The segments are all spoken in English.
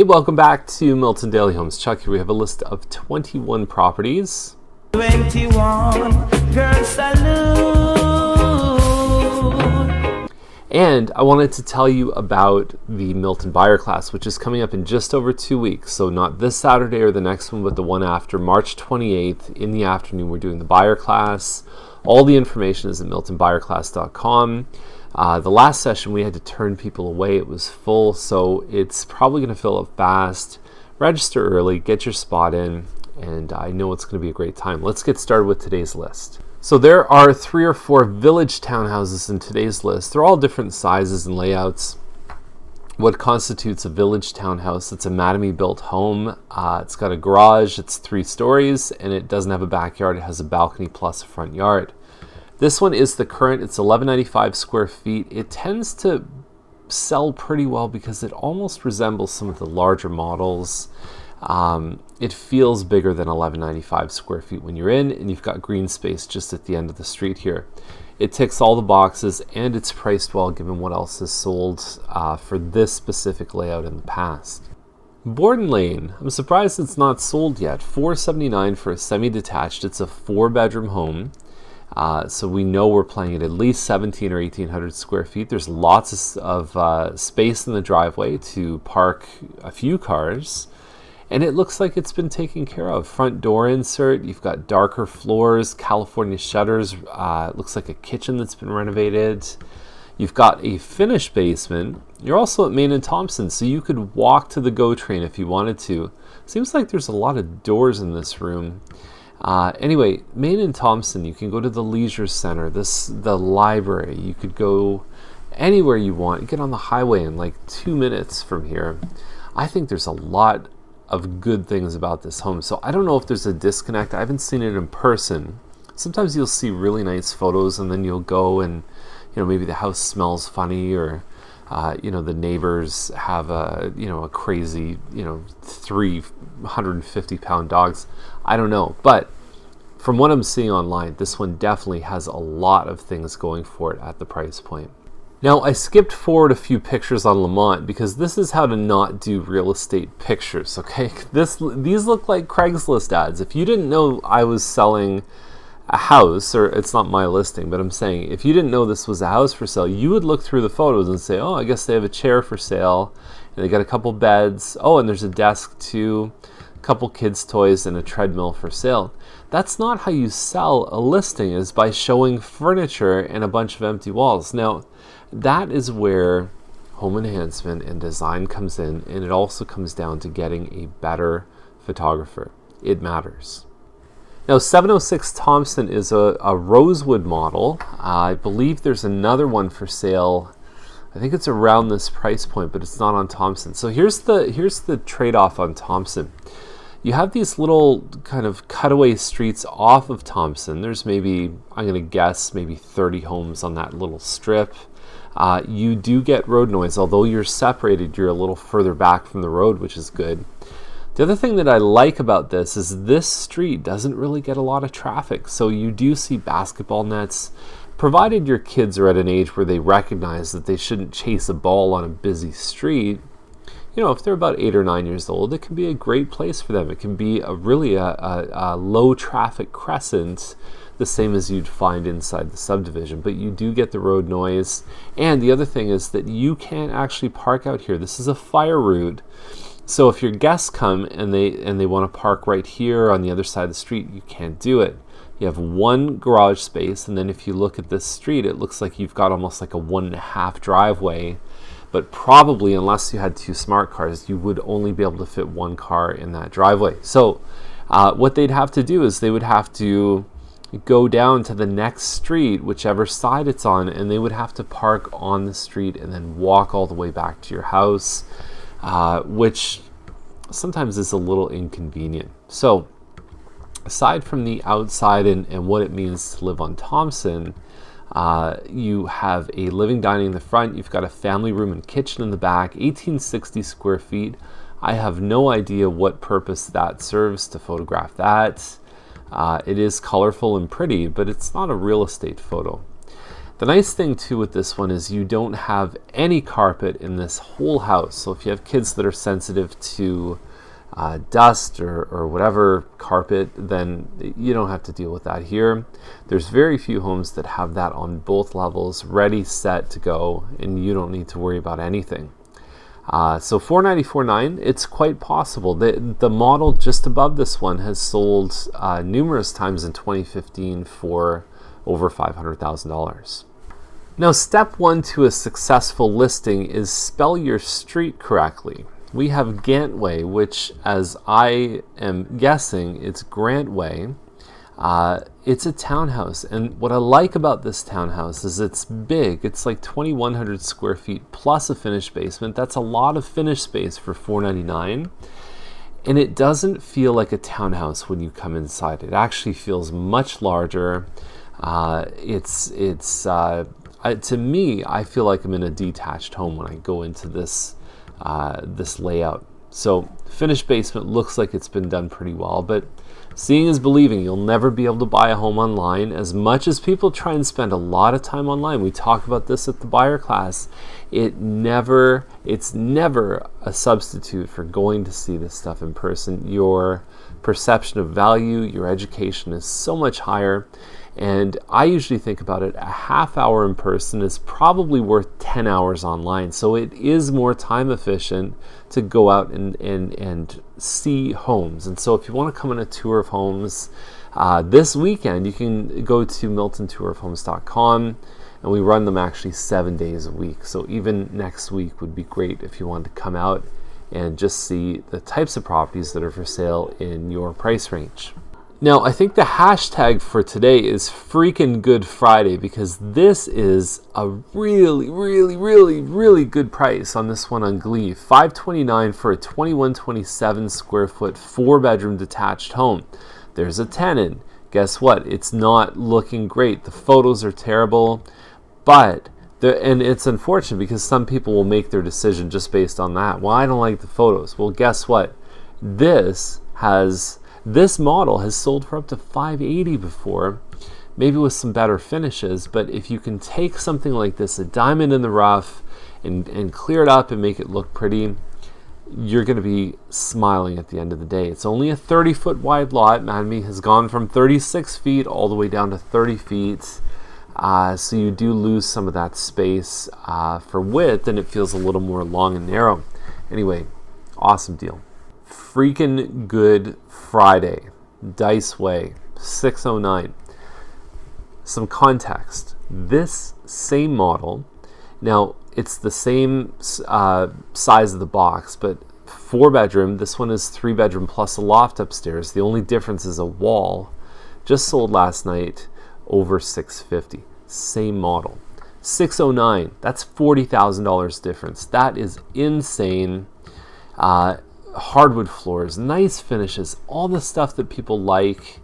Hey, welcome back to Milton Daily Homes. Chuck here. We have a list of 21 properties. 21 girls salute. And I wanted to tell you about the Milton buyer class, which is coming up in just over 2 weeks. So not this Saturday or the next one, but the one after, March 28th in the afternoon. We're doing the buyer class. All the information is at miltonbuyerclass.com. The last session we had to turn people away. It was full, so it's probably going to fill up fast. Register early, get your spot in, and I know it's going to be a great time. Let's get started with today's list. So there are 3 or 4 village townhouses in today's list. They're all different sizes and layouts. What constitutes a village townhouse? It's a Mattamy-built home. It's got a garage. It's 3 stories, and it doesn't have a backyard. It has a balcony plus a front yard. This one is the current. It's 1195 square feet. It tends to sell pretty well because it almost resembles some of the larger models. It feels bigger than 1195 square feet when you're in, and you've got green space just at the end of the street here. It ticks all the boxes, and it's priced well given what else is sold for this specific layout in the past. Borden Lane, I'm surprised it's not sold yet. $479 for a semi-detached. It's a 4-bedroom home. So we know we're playing at least 17 or 1800 square feet. There's lots of space in the driveway to park a few cars. And it looks like it's been taken care of. Front door insert, you've got darker floors, California shutters. It looks like a kitchen that's been renovated. You've got a finished basement. You're also at Mannington Thompson, so you could walk to the GO train if you wanted to. Seems like there's a lot of doors in this room. Anyway, Mannington Thompson, you can go to the leisure center, the library. You could go anywhere you want. You get on the highway in like 2 minutes from here. I think there's a lot of good things about this home. So I don't know if there's a disconnect. I haven't seen it in person. Sometimes you'll see really nice photos and then you'll go and, maybe the house smells funny or, the neighbors have a crazy, 350-pound dogs. I don't know. But from what I'm seeing online, this one definitely has a lot of things going for it at the price point. Now, I skipped forward a few pictures on Lamont because this is how to not do real estate pictures, okay? These look like Craigslist ads. If you didn't know I was selling a house, or it's not my listing, but I'm saying if you didn't know this was a house for sale, you would look through the photos and say, oh, I guess they have a chair for sale, and they got a couple beds. Oh, and there's a desk too, a couple kids' toys, and a treadmill for sale. That's not how you sell a listing, is by showing furniture and a bunch of empty walls. Now, that is where home enhancement and design comes in, and it also comes down to getting a better photographer. It matters. Now, 706 Thompson is a rosewood model. I believe there's another one for sale. I think it's around this price point, but it's not on Thompson. So here's the trade-off on Thompson. You have these little kind of cutaway streets off of Thompson. There's maybe, I'm going to guess, maybe 30 homes on that little strip. You do get road noise. Although you're separated, you're a little further back from the road, which is good. The other thing that I like about this is this street doesn't really get a lot of traffic. So you do see basketball nets, provided your kids are at an age where they recognize that they shouldn't chase a ball on a busy street. If they're about 8 or 9 years old, it can be a great place for them. It can be a low traffic crescent, the same as you'd find inside the subdivision, but you do get the road noise. And the other thing is that you can't actually park out here. This is a fire route. So if your guests come and they want to park right here on the other side of the street, you can't do it. You have one garage space, and then if you look at this street, it looks like you've got almost like a 1.5 driveway. But probably, unless you had 2 smart cars, you would only be able to fit 1 car in that driveway. So what they'd have to do is they would have to go down to the next street, whichever side it's on, and they would have to park on the street and then walk all the way back to your house, which sometimes is a little inconvenient. So aside from the outside and what it means to live on Thompson, you have a living dining in the front. You've got a family room and kitchen in the back, 1860 square feet. I have no idea what purpose that serves to photograph that. It is colorful and pretty, but it's not a real estate photo. The nice thing too with this one is you don't have any carpet in this whole house. So if you have kids that are sensitive to dust or whatever carpet, then you don't have to deal with that here. There's very few homes that have that on both levels, ready, set to go, and you don't need to worry about anything. So $494,900, it's quite possible. The model just above this one has sold numerous times in 2015 for over $500,000. Now, step one to a successful listing is spell your street correctly. We have Gantway, which, as I am guessing, it's Grantway. It's a townhouse, and what I like about this townhouse is it's big. It's like 2,100 square feet plus a finished basement. That's a lot of finished space for $499, and it doesn't feel like a townhouse when you come inside. It actually feels much larger. To me, I feel like I'm in a detached home when I go into this layout. So finished basement looks like it's been done pretty well, but seeing is believing. You'll never be able to buy a home online. As much as people try and spend a lot of time online, we talk about this at the buyer class, it's never a substitute for going to see this stuff in person. Your perception of value, your education is so much higher. And I usually think about it, a half hour in person is probably worth 10 hours online. So it is more time efficient to go out and see homes. And so if you want to come on a tour of homes this weekend, you can go to miltontouroфhomes.com, and we run them actually 7 days a week. So even next week would be great if you wanted to come out and just see the types of properties that are for sale in your price range. Now, I think the hashtag for today is freaking Good Friday, because this is a really, really, really, really good price on this one on Glee. $529 for a 2127 square foot 4-bedroom detached home. There's a tenant. Guess what? It's not looking great. The photos are terrible, but and it's unfortunate because some people will make their decision just based on that. Well, I don't like the photos. Well, guess what? This model has sold for up to $580 before, maybe with some better finishes. But if you can take something like this, a diamond in the rough, and clear it up and make it look pretty, you're going to be smiling at the end of the day. It's only a 30-foot wide lot. Mattamy has gone from 36 feet all the way down to 30 feet. So you do lose some of that space for width, and it feels a little more long and narrow. Anyway, awesome deal. Freaking Good Friday, Dice Way, 609. Some context. This same model, now it's the same size of the box, but 4-bedroom. This one is 3-bedroom plus a loft upstairs. The only difference is a wall. Just sold last night over $650. Same model. 609. That's $40,000 difference. That is insane. Hardwood floors, nice finishes, all the stuff that people like.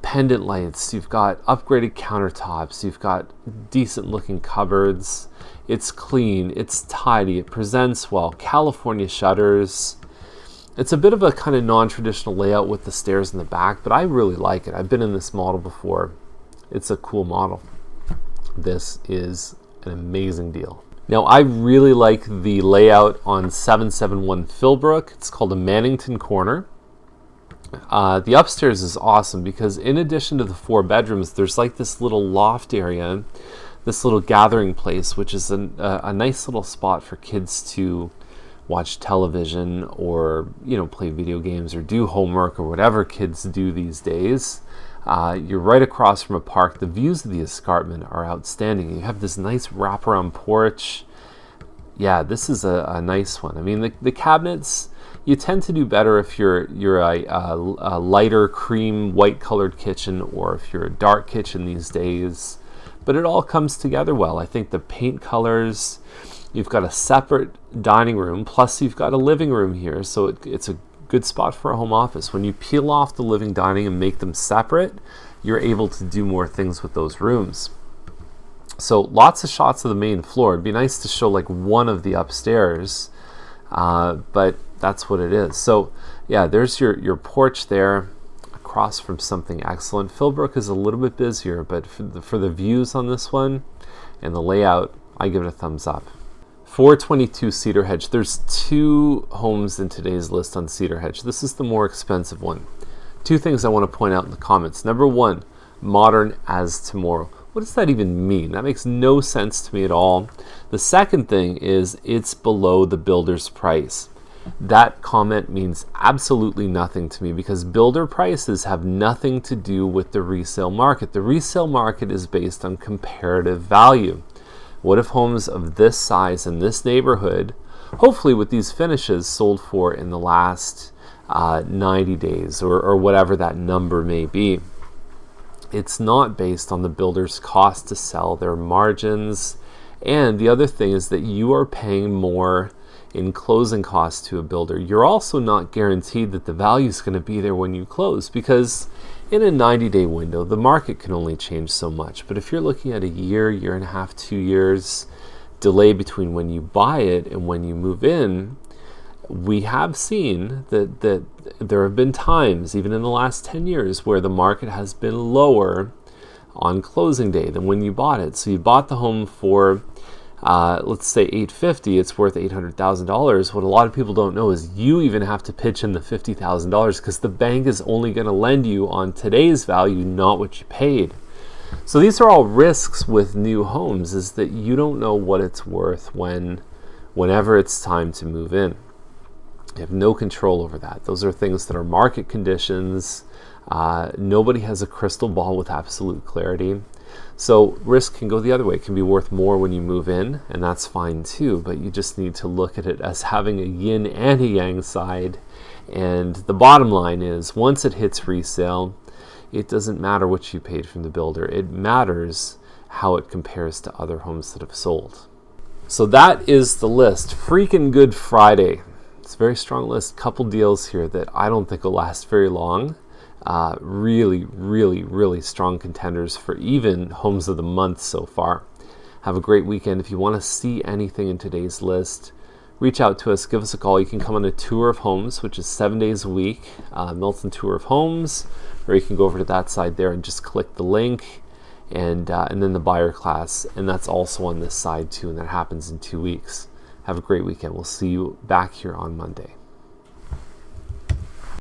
Pendant lights, you've got upgraded countertops, you've got decent looking cupboards. It's clean, it's tidy, it presents well. California shutters. It's a bit of a kind of non-traditional layout with the stairs in the back, but I really like it. I've been in this model before. It's a cool model. This is an amazing deal. Now, I really like the layout on 771 Philbrook. It's called a Mannington Corner. The upstairs is awesome because in addition to the 4 bedrooms, there's like this little loft area, this little gathering place, which is a nice little spot for kids to watch television or, play video games or do homework or whatever kids do these days. You're right across from a park. The views of the escarpment are outstanding. You have this nice wraparound porch. Yeah, this is a nice one. I mean, the cabinets, you tend to do better if you're a lighter cream white colored kitchen, or if you're a dark kitchen these days. But it all comes together well. I think the paint colors, you've got a separate dining room, plus you've got a living room here, so it's a good spot for a home office. When you peel off the living dining and make them separate, you're able to do more things with those rooms. So lots of shots of the main floor. It'd be nice to show like one of the upstairs, but that's what it is. So yeah, there's your porch there. across from something excellent. Philbrook is a little bit busier, but for the views on this one and the layout, I give it a thumbs up. 422 Cedar Hedge. There's 2 homes in today's list on Cedar Hedge. This is the more expensive one. 2 things I want to point out in the comments. Number 1, modern as tomorrow. What does that even mean? That makes no sense to me at all. The second thing is it's below the builder's price. That comment means absolutely nothing to me because builder prices have nothing to do with the resale market. The resale market is based on comparative value. What if homes of this size in this neighborhood, hopefully with these finishes, sold for in the last 90 days or whatever that number may be? It's not based on the builder's cost to sell, their margins. And the other thing is that you are paying more in closing costs to a builder. You're also not guaranteed that the value is going to be there when you close, because in a 90-day window, the market can only change so much. But if you're looking at a year, year and a half, 2 years delay between when you buy it and when you move in, we have seen that there have been times, even in the last 10 years, where the market has been lower on closing day than when you bought it. So you bought the home for let's say $850, it's worth $800,000. What a lot of people don't know is you even have to pitch in the $50,000 because the bank is only going to lend you on today's value, not what you paid. So these are all risks with new homes, is that you don't know what it's worth whenever it's time to move in. You have no control over that. Those are things that are market conditions. Nobody has a crystal ball with absolute clarity. So risk can go the other way. It can be worth more when you move in, and that's fine too, but you just need to look at it as having a yin and a yang side. And the bottom line is, once it hits resale, it doesn't matter what you paid from the builder. It matters how it compares to other homes that have sold. So that is the list. Freaking Good Friday. It's a very strong list. Couple deals here that I don't think will last very long. Really, really, really strong contenders for even homes of the month so far. Have a great weekend. If you want to see anything in today's list, reach out to us, give us a call. You can come on a tour of homes, which is 7 days a week, Milton Tour of Homes, or you can go over to that side there and just click the link, and then the buyer class, and that's also on this side too, and that happens in 2 weeks. Have a great weekend. We'll see you back here on Monday.